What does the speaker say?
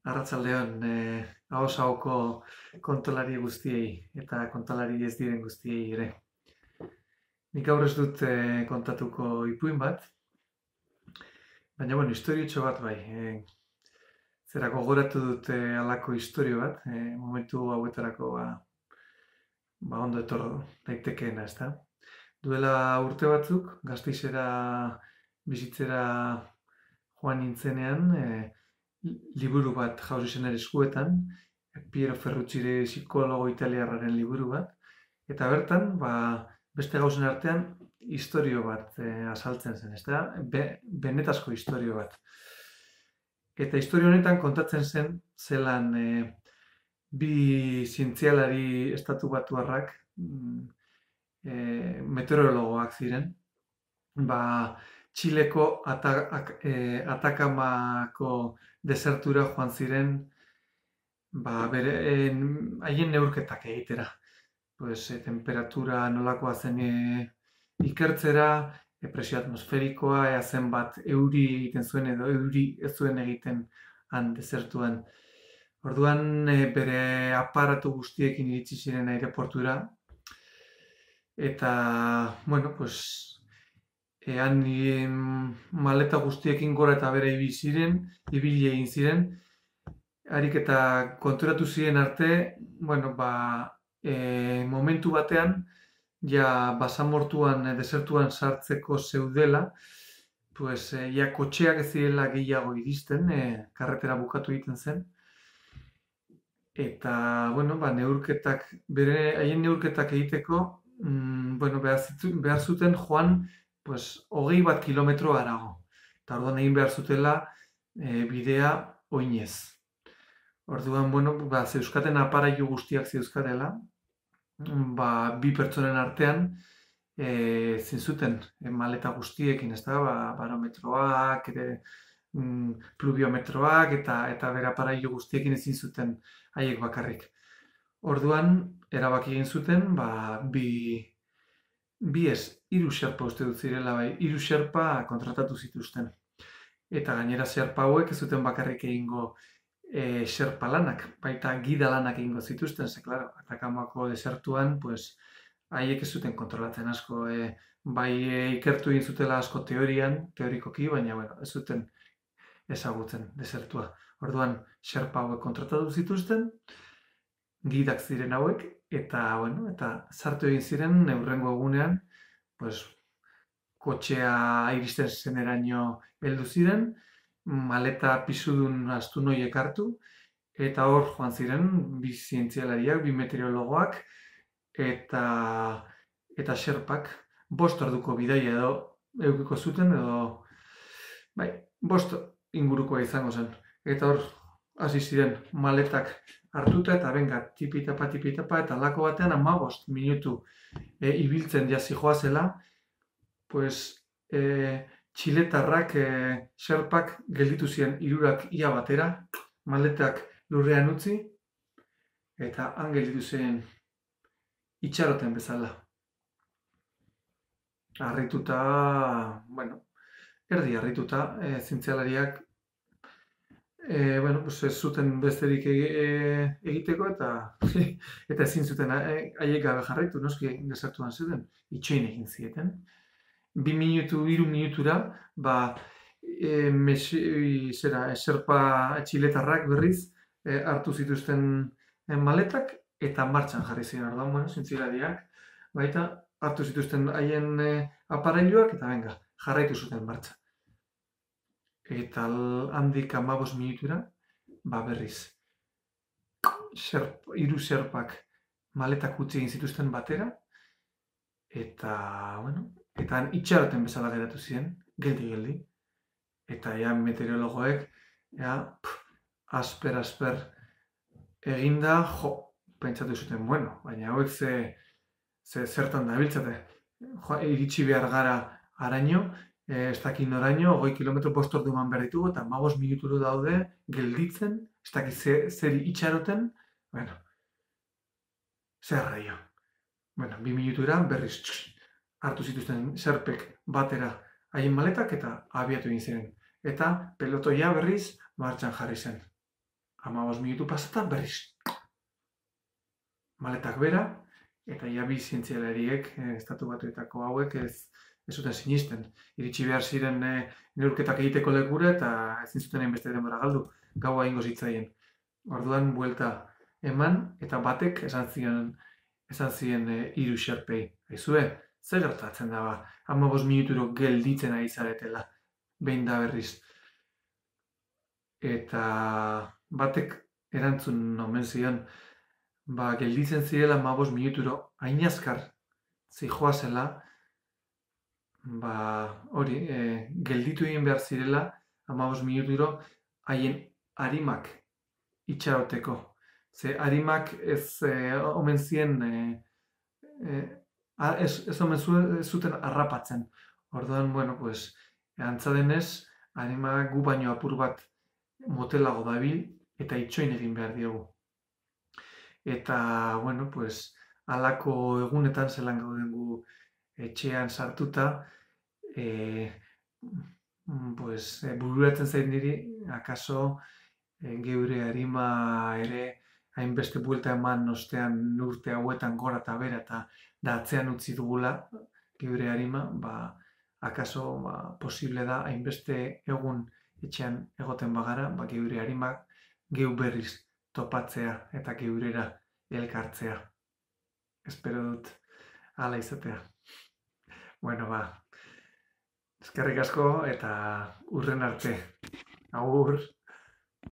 Arratsaldeon, ahoz-ahoko kontolari guztiei eta kontolari ez diren guztiei ere. Nik gaur ez dut kontatuko ipuin bat, baina historiotxo bat bai. Zera gogoratu dut halako istorio bat, momentu hauetarako ondo etor daitekeena, ezta? Duela urte batzuk, Gasteizera bizitzera joan nintzenean, liburu bat jauzi zen ere eskuetan, Piero Ferrucci psikologo italiarraren liburu bat, eta bertan, beste gauzen artean, istorio bat azaltzen zen, ezta? Benetazko istorio bat. Eta istorio honetan kontatzen zen, zelan bi zientzialari estatu batuarrak, meteorologoak ziren, Txileko Atakamako desertura joan ziren haien neurketak egitera. Temperatura nolakoa zen ikertzera, presio atmosferikoa, ea zenbat euri egiten zuen edo euri ez zuen egiten han desertuan. Orduan bere aparatu guztiekin iritsi ziren aireportura, eta, han maleta guztiekin gora eta bera ibili egin ziren, harik eta konturatu ziren arte, momentu batean, basamortuan, desertuan sartzeko zeudela, kotxeak ez zirela gehiago iristen, karretera bukatu egiten zen, eta, haien neurketak egiteko, behar zuten joan 21 kilometro harago. Eta orduan egin behar zutela bidea oinez. Orduan, zeuzkaten aparailu guztiak zeuzkatela, bi pertsonen artean, zinzuten maleta guztiekin, ez da, barometroak, pluviometroak, eta bere aparailu guztiekin ezin zuten haiek bakarrik. Orduan, erabaki egin zuten, hiru xerpa uste dut zirela, hiru xerpa kontratatu zituzten. Eta gainera xerpa hauek ez zuten bakarrik egingo xerpa lanak, baita gida lanak egingo zituzten, ze, klaro, Atakamako desertuan, haiek ez zuten kontrolatzen asko, ikertu egin zutela asko teorikoki, baina, ez zuten ezagutzen desertua. Orduan, xerpa hauek kontratatu zituzten, gidak ziren hauek, eta sartu egin ziren neurrengo egunean, kotxea iristen zeneraino heldu ziren, maleta pisudun astun horiek hartu, eta hor joan ziren bi zientzialariak, bi meteorologoak, eta xerpak 5 orduko bidaia edo edukiko zuten, edo 5 ingurukoa izango zen. Eta hor hasi ziren maletak hartuta, eta benga, tipitapa, eta halako batean 15 minutu ibiltzen zihoazela, txiletarrak, xerpak gelditu ziren hirurak ia batera, maletak lurrean utzi, eta han gelditu ziren itxaroten bezala. Harrituta, erdi harrituta, zientzialariak, ez zuten besterik egiteko, eta ezin zuten haiek gabe jarraitu, noski desertuan zuten, itxoin egin zieten. 2 minutu, 3 minutura, xerpa txiletarrak berriz hartu zituzten maletak, eta martxan jarri ziren. Orduan, zientzialariak, baita hartu zituzten haien aparailuak, eta benga, jarraitu zuten martxan. Eta handik 15 minutura, berriz, 3 xerpak maletak utzi egin zituzten batera, eta itxaroten bezala geratu ziren, geldi. Eta meteorologoek, asper eginda, pentsatu zuten, baina hauek zertan dabiltzate. Iritsi behar gara haraino, ez dakit noraino, 20 kilometro 5 ordu eman behar ditugu, eta 15 minuturu daude gelditzen, ez dakit zeri itxaroten, zer raio. 2 minutura berriz hartu zituzten xerpek batera haien maletak eta abiatu egin ziren. Eta pelotoia berriz martxan jarri zen. 15 minutu pasatan berriz. Maletak bera, eta ja bi zientzialariek, Estatu Batuetako hauek, ez zuten sinisten. Iritsi behar ziren neurketak egiteko lekura eta ezin zuten hainbeste denbora galdu, gaua egingo zitzaien. Orduan buelta eman eta batek esan zien hiru xerpei. Aizue, zer gertatzen da ba, 15 minuturo gelditzen ari zaretela, behin da berriz. Eta batek erantzun omen zion, ba, gelditzen zirela 15 minuturo, hain azkar zijoazela, ba, hori, gelditu egin behar zirela 15 minuturo haien arimak itxaroteko. Ze arimak ez omen zien, ez omen zuten harrapatzen. Orduan, bueno, pues, antza denez, arimak gu baino apur bat motelago dabil eta itxoin egin behar diogu. Eta, bueno, pues, halako egunetan zelan gauden gu etxean sartuta, pues, bururatzen zait niri, akaso geure arima ere hainbeste buelta eman ostean urte hauetan gora eta bera eta da atzean utzi dugula geure arima, ba, akaso ba, posible da hainbeste egun etxean egoten bagara, ba, geure arimak geu berriz topatzea eta geurera elkartzea. Espero dut hala izatea. Bueno, ba, eskerrik asko eta hurren arte. Agur!